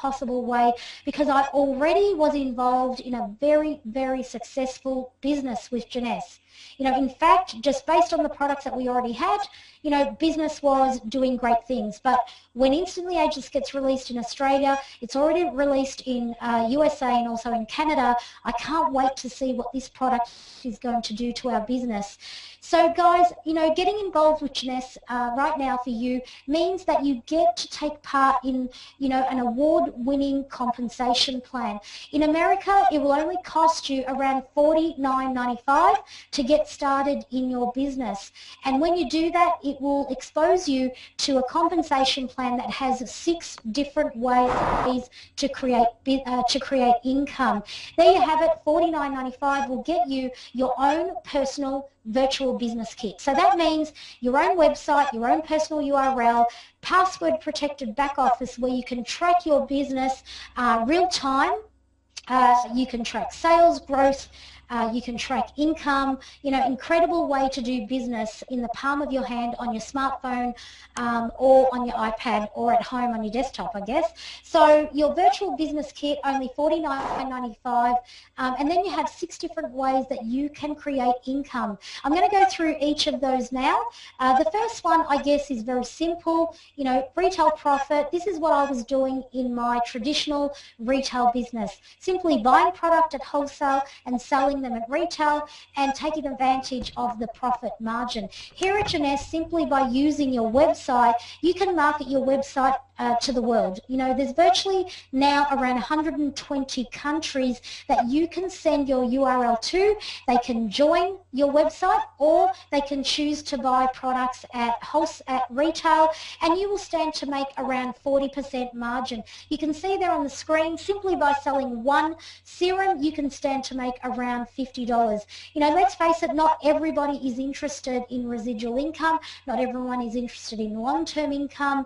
possible way because I already was involved in a very, very successful business with Jeunese. In fact, just based on the products that we already had, business was doing great things. But when Instantly Ageless gets released in Australia, it's already released in USA and also in Canada. I can't wait to see what this product is going to do to our business. So guys, getting involved with Jeunese right now for you means that you get to take part in, an award-winning compensation plan. In America, it will only cost you around $49.95 to get started in your business. And when you do that, it will expose you to a compensation plan that has 6 different ways to create income. There you have it. $49.95 will get you your own personal virtual business kit. So that means your own website, your own personal URL, password protected back office where you can track your business real time. You can track sales growth. You can track income, incredible way to do business in the palm of your hand on your smartphone or on your iPad or at home on your desktop, I guess. So your virtual business kit, only $49.95, and then you have 6 different ways that you can create income. I'm going to go through each of those now. The first one, I guess, is very simple, retail profit. This is what I was doing in my traditional retail business, simply buying product at wholesale and selling them at retail and taking advantage of the profit margin. Here at Jeunese, simply by using your website, you can market your website to the world. There's virtually now around 120 countries that you can send your URL to. They can join your website or they can choose to buy products at retail, and you will stand to make around 40% margin. You can see there on the screen, simply by selling 1 serum, you can stand to make around $50. Let's face it, not everybody is interested in residual income. Not everyone is interested in long-term income.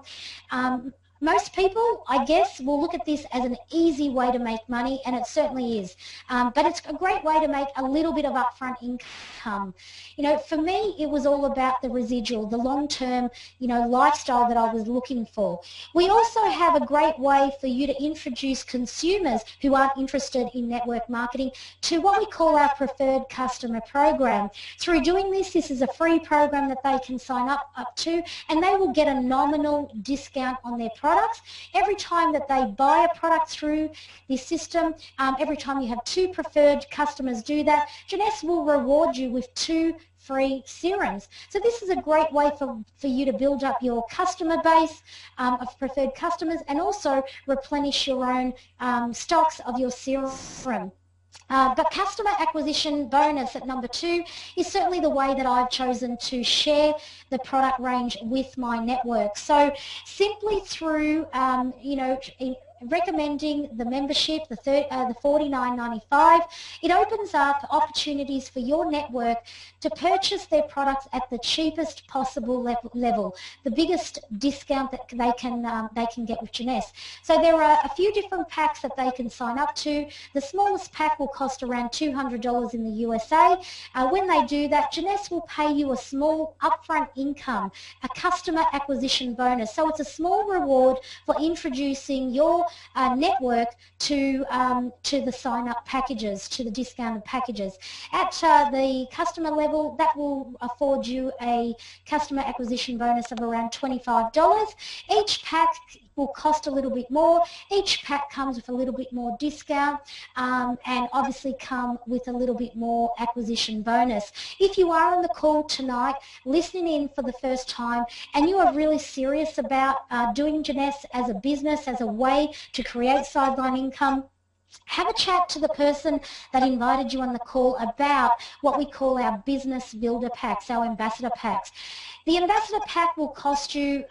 Most people, I guess, will look at this as an easy way to make money, and it certainly is. But it's a great way to make a little bit of upfront income. For me, it was all about the residual, the long-term, lifestyle that I was looking for. We also have a great way for you to introduce consumers who aren't interested in network marketing to what we call our preferred customer program. Through doing this is a free program that they can sign up to, and they will get a nominal discount on their products every time that they buy a product through this system. Every time you have 2 preferred customers do that, Jeunese will reward you with 2 free serums. So this is a great way for you to build up your customer base of preferred customers and also replenish your own stocks of your serum. But customer acquisition bonus at number 2 is certainly the way that I've chosen to share the product range with my network. So simply through, recommending the membership, the $49.95, it opens up opportunities for your network to purchase their products at the cheapest possible level, the biggest discount that they can get with Jeunese. So there are a few different packs that they can sign up to. The smallest pack will cost around $200 in the USA. When they do that, Jeunese will pay you a small upfront income, a customer acquisition bonus. So it's a small reward for introducing your network to the sign-up packages, to the discounted packages. At the customer level, that will afford you a customer acquisition bonus of around $25. Each pack will cost a little bit more. Each pack comes with a little bit more discount and obviously come with a little bit more acquisition bonus. If you are on the call tonight, listening in for the first time, and you are really serious about doing Jeunese as a business, as a way to create sideline income, have a chat to the person that invited you on the call about what we call our business builder packs, our ambassador packs. The ambassador pack will cost you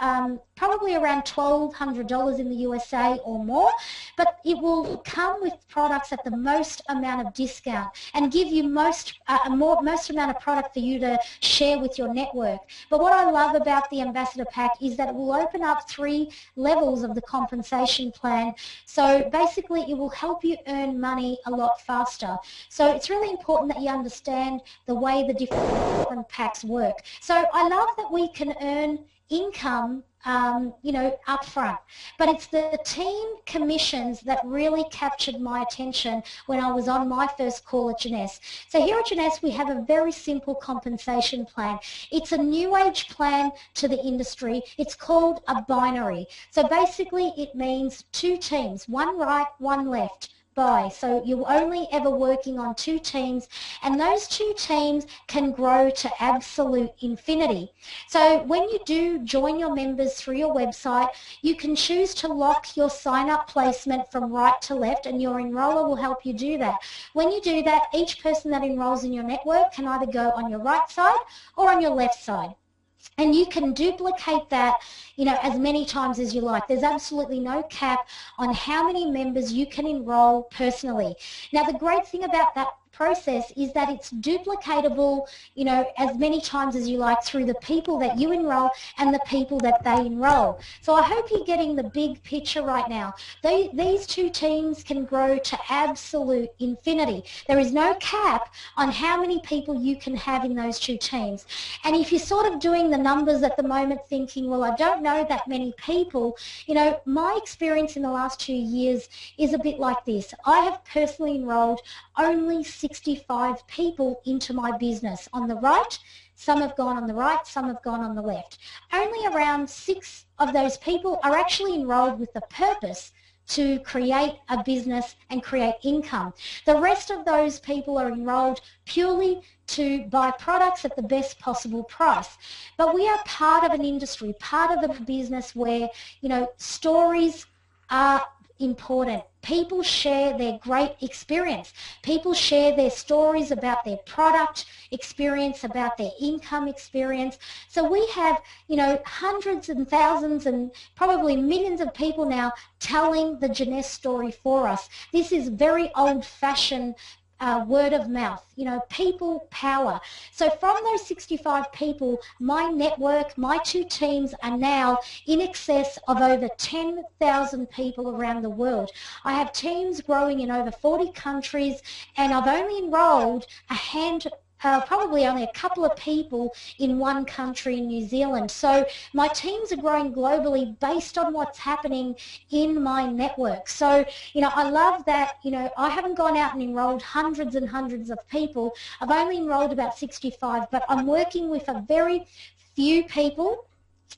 probably around $1,200 in the USA or more, but it will come with products at the most amount of discount and give you most amount of product for you to share with your network. But what I love about the ambassador pack is that it will open up 3 levels of the compensation plan. So basically it will help you earn money a lot faster. So it's really important that you understand the way the different packs work. So I love that that we can earn income, up front. But it's the team commissions that really captured my attention when I was on my first call at Jeunesse. So here at Jeunesse, we have a very simple compensation plan. It's a new age plan to the industry. It's called a binary. So basically it means two teams, one right, one left. So you're only ever working on two teams, and those two teams can grow to absolute infinity. So when you do join your members through your website, you can choose to lock your sign-up placement from right to left, and your enroller will help you do that. When you do that, each person that enrolls in your network can either go on your right side or on your left side. And you can duplicate that, as many times as you like. There's absolutely no cap on how many members you can enroll personally. Now, the great thing about that process is that it's duplicatable, as many times as you like through the people that you enroll and the people that they enroll. So I hope you're getting the big picture right now. These two teams can grow to absolute infinity. There is no cap on how many people you can have in those two teams. And if you're sort of doing the numbers at the moment thinking, well, I don't know that many people, my experience in the last 2 years is a bit like this. I have personally enrolled only 65 people into my business. On the right, some have gone on the right, some have gone on the left. Only around 6 of those people are actually enrolled with the purpose to create a business and create income. The rest of those people are enrolled purely to buy products at the best possible price. But we are part of an industry, part of a business where, stories are important. People share their great experience. People share their stories about their product experience, about their income experience. So we have, hundreds and thousands and probably millions of people now telling the Jeunesse story for us. This is very old-fashioned word of mouth, people power. So from those 65 people, my network, my two teams are now in excess of over 10,000 people around the world. I have teams growing in over 40 countries, and I've only enrolled probably only a couple of people in one country in New Zealand. So my teams are growing globally based on what's happening in my network. So, I love that, I haven't gone out and enrolled hundreds and hundreds of people. I've only enrolled about 65, but I'm working with a very few people,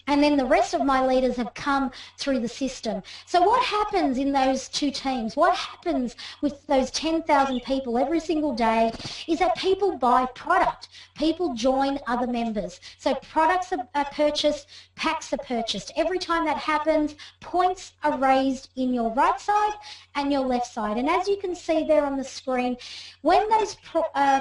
and then the rest of my leaders have come through the system. So what happens in those two teams, what happens with those 10,000 people every single day is that people buy product. People join other members. So products are purchased, packs are purchased. Every time that happens, points are raised in your right side and your left side. And as you can see there on the screen, when those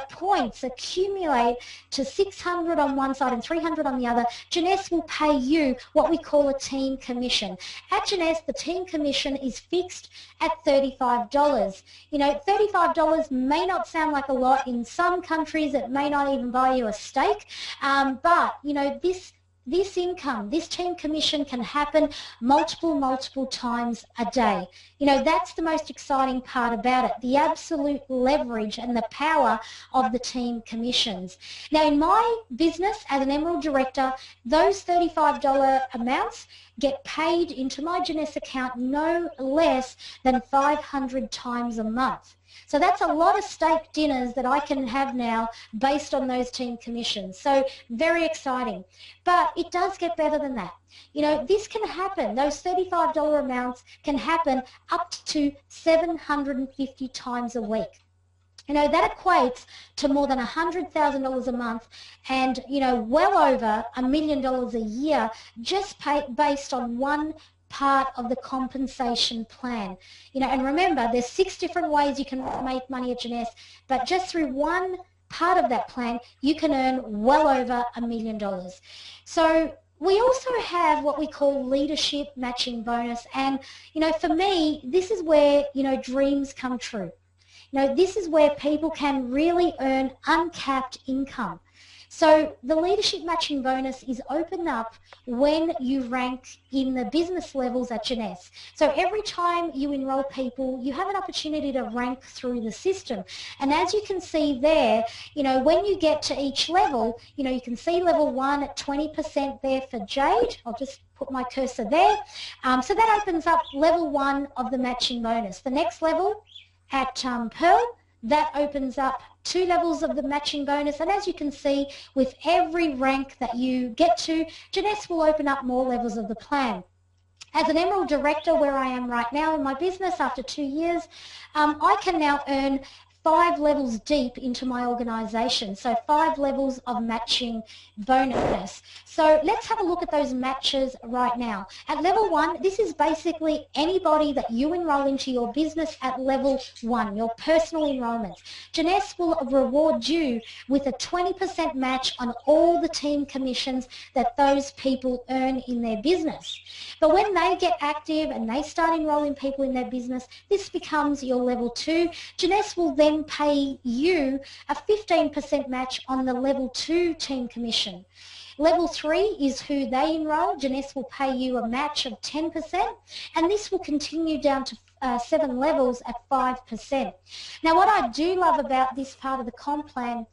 points accumulate to 600 on one side and 300 on the other, Jeunesse will pay you what we call a team commission. At Jeunesse, the team commission is fixed at $35. $35 may not sound like a lot. In some countries, it may not even buy you a steak, but this income, this team commission can happen multiple times a day. That's the most exciting part about it, the absolute leverage and the power of the team commissions. Now, in my business as an Emerald Director, those $35 amounts get paid into my Jeunesse account no less than 500 times a month. So that's a lot of steak dinners that I can have now based on those team commissions. So very exciting. But it does get better than that. This can happen. Those $35 amounts can happen up to 750 times a week. That equates to more than $100,000 a month and, well over $1 million a year just based on one part of the compensation plan. And remember, there's 6 different ways you can make money at Jeunesse, but just through one part of that plan, you can earn well over $1 million. So we also have what we call leadership matching bonus. And, for me, this is where, dreams come true. This is where people can really earn uncapped income. So the leadership matching bonus is opened up when you rank in the business levels at Jeunesse. So every time you enroll people, you have an opportunity to rank through the system. And as you can see there, when you get to each level, you can see level 1 at 20% there for Jade. I'll just put my cursor there. So that opens up level 1 of the matching bonus. The next level at Pearl, that opens up 2 levels of the matching bonus, and as you can see, with every rank that you get to, Jeunesse will open up more levels of the plan. As an Emerald Director, where I am right now in my business after 2 years, I can now earn 5 levels deep into my organisation, so 5 levels of matching bonus. So let's have a look at those matches right now. At level 1, this is basically anybody that you enrol into your business at level 1, your personal enrolments. Jeunesse will reward you with a 20% match on all the team commissions that those people earn in their business. But when they get active and they start enrolling people in their business, this becomes your level 2. Jeunesse will then pay you a 15% match on the level 2 team commission. Level 3 is who they enroll. Jeunesse will pay you a match of 10%, and this will continue down to 7 levels at 5%. Now, what I do love about this part of the comp plan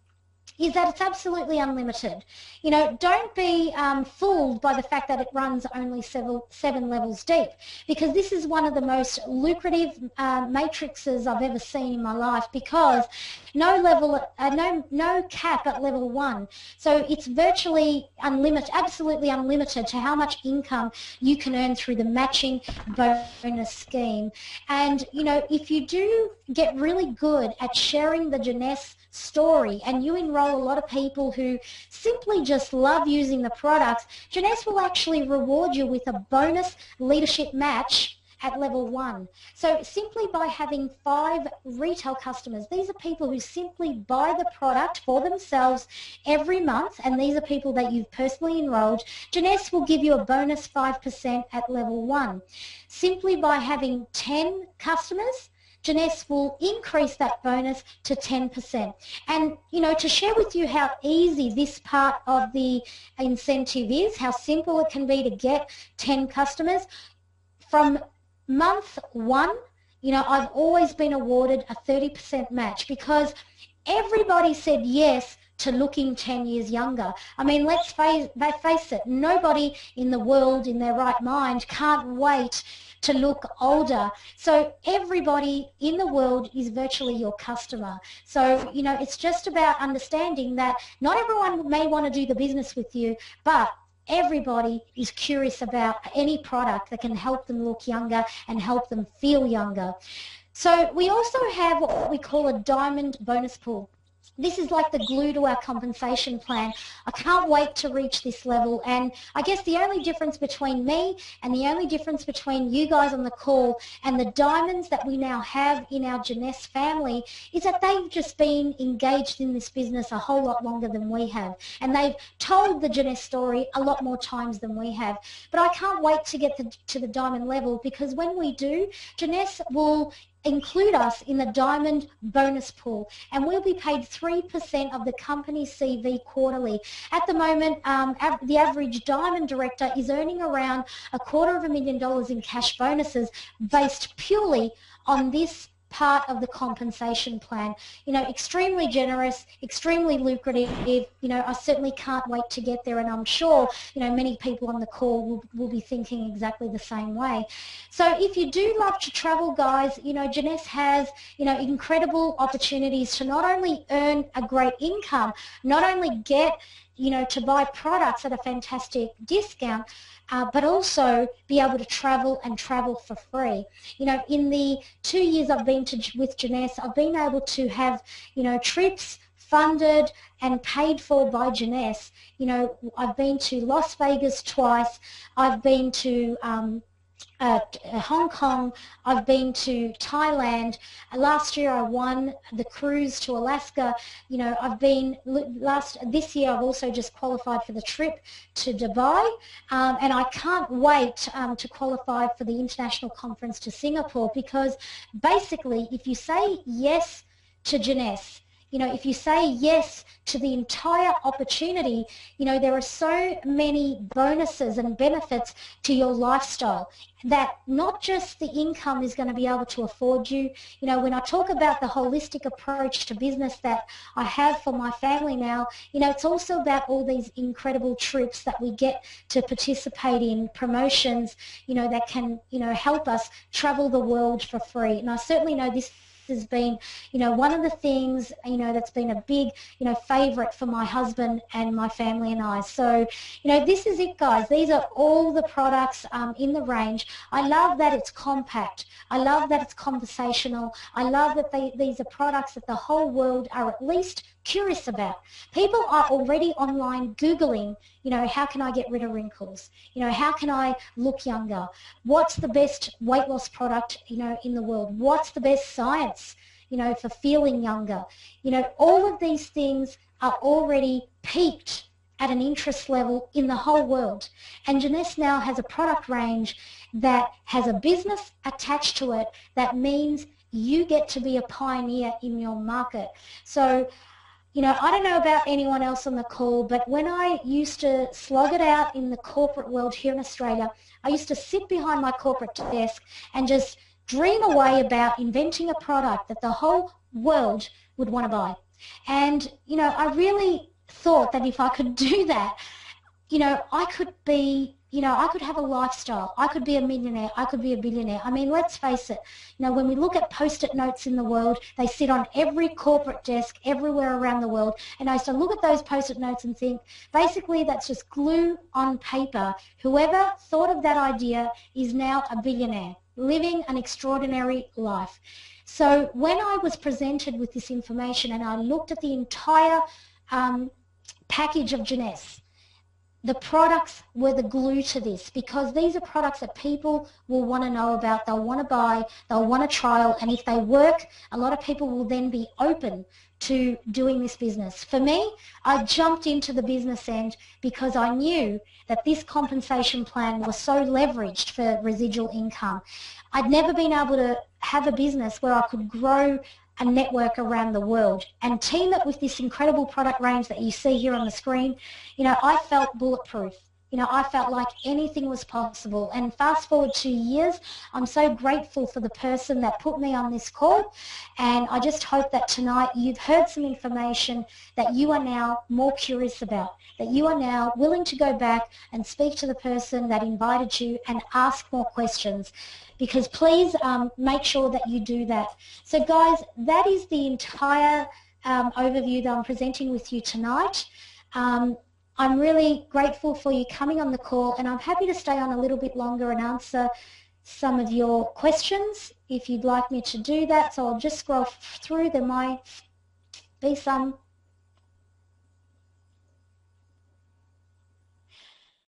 is that it's absolutely unlimited. Don't be fooled by the fact that it runs only 7 levels deep, because this is one of the most lucrative matrices I've ever seen in my life, because no cap at level 1. So it's virtually unlimited, absolutely unlimited to how much income you can earn through the matching bonus scheme. And if you do get really good at sharing the Jeunesse story and you enroll a lot of people who simply just love using the products, Jeunesse will actually reward you with a bonus leadership match at level 1. So simply by having 5 retail customers, these are people who simply buy the product for themselves every month, and these are people that you've personally enrolled, Jeunesse will give you a bonus 5% at level 1. Simply by having 10 customers, Jeunesse will increase that bonus to 10%. And, to share with you how easy this part of the incentive is, how simple it can be to get 10 customers, from month 1, I've always been awarded a 30% match, because everybody said yes to looking 10 years younger. I mean, let's face it, nobody in the world in their right mind can't wait to look older. So everybody in the world is virtually your customer. So, it's just about understanding that not everyone may want to do the business with you, but everybody is curious about any product that can help them look younger and help them feel younger. So we also have what we call a diamond bonus pool. This is like the glue to our compensation plan. I can't wait to reach this level, and I guess the only difference between me and the only difference between you guys on the call and the diamonds that we now have in our Jeunesse family is that they've just been engaged in this business a whole lot longer than we have, and they've told the Jeunesse story a lot more times than we have. But I can't wait to get to the diamond level, because when we do, Jeunesse will include us in the diamond bonus pool, and we'll be paid 3% of the company CV quarterly. At the moment, the average diamond director is earning around $250,000 in cash bonuses based purely on this part of the compensation plan. Extremely generous, extremely lucrative. I certainly can't wait to get there, and I'm sure many people on the call will be thinking exactly the same way. So if you do love to travel, guys, Jeunesse has incredible opportunities to not only earn a great income, not only get to buy products at a fantastic discount, but also be able to travel and travel for free. In the 2 years I've been with Jeunesse, I've been able to have, trips funded and paid for by Jeunesse. I've been to Las Vegas twice. I've been to Hong Kong, I've been to Thailand. Last year I won the cruise to Alaska. This year I've also just qualified for the trip to Dubai, and I can't wait to qualify for the international conference to Singapore, because basically if you say yes to Jeunesse, if you say yes to the entire opportunity, there are so many bonuses and benefits to your lifestyle that not just the income is going to be able to afford you. When I talk about the holistic approach to business that I have for my family now, it's also about all these incredible trips that we get to participate in, promotions, that can, help us travel the world for free. And I certainly know this has been, one of the things, that's been a big, favourite for my husband and my family and I. So, this is it, guys. These are all the products in the range. I love that it's compact. I love that it's conversational. I love that these are products that the whole world are at least curious about. People are already online Googling, how can I get rid of wrinkles? How can I look younger? What's the best weight loss product, in the world? What's the best science, for feeling younger? All of these things are already peaked at an interest level in the whole world. And Jeunesse now has a product range that has a business attached to it that means you get to be a pioneer in your market. So, I don't know about anyone else on the call, but when I used to slog it out in the corporate world here in Australia, I used to sit behind my corporate desk and just dream away about inventing a product that the whole world would want to buy. And, I really thought that if I could do that, I could be, I could have a lifestyle. I could be a millionaire. I could be a billionaire. I mean, let's face it. When we look at post-it notes in the world, they sit on every corporate desk everywhere around the world. And I used to look at those post-it notes and think, basically, that's just glue on paper. Whoever thought of that idea is now a billionaire, living an extraordinary life. So when I was presented with this information and I looked at the entire package of Jeunesse, the products were the glue to this, because these are products that people will want to know about, they'll want to buy, they'll want to trial, and if they work, a lot of people will then be open to doing this business. For me, I jumped into the business end because I knew that this compensation plan was so leveraged for residual income. I'd never been able to have a business where I could grow a network around the world and team it with this incredible product range that you see here on the screen. I felt bulletproof. I felt like anything was possible. And fast forward 2 years, I'm so grateful for the person that put me on this call. And I just hope that tonight you've heard some information that you are now more curious about, that you are now willing to go back and speak to the person that invited you and ask more questions. Because please make sure that you do that. So guys, that is the entire overview that I'm presenting with you tonight. I'm really grateful for you coming on the call, and I'm happy to stay on a little bit longer and answer some of your questions if you'd like me to do that. So I'll just scroll through. There might be some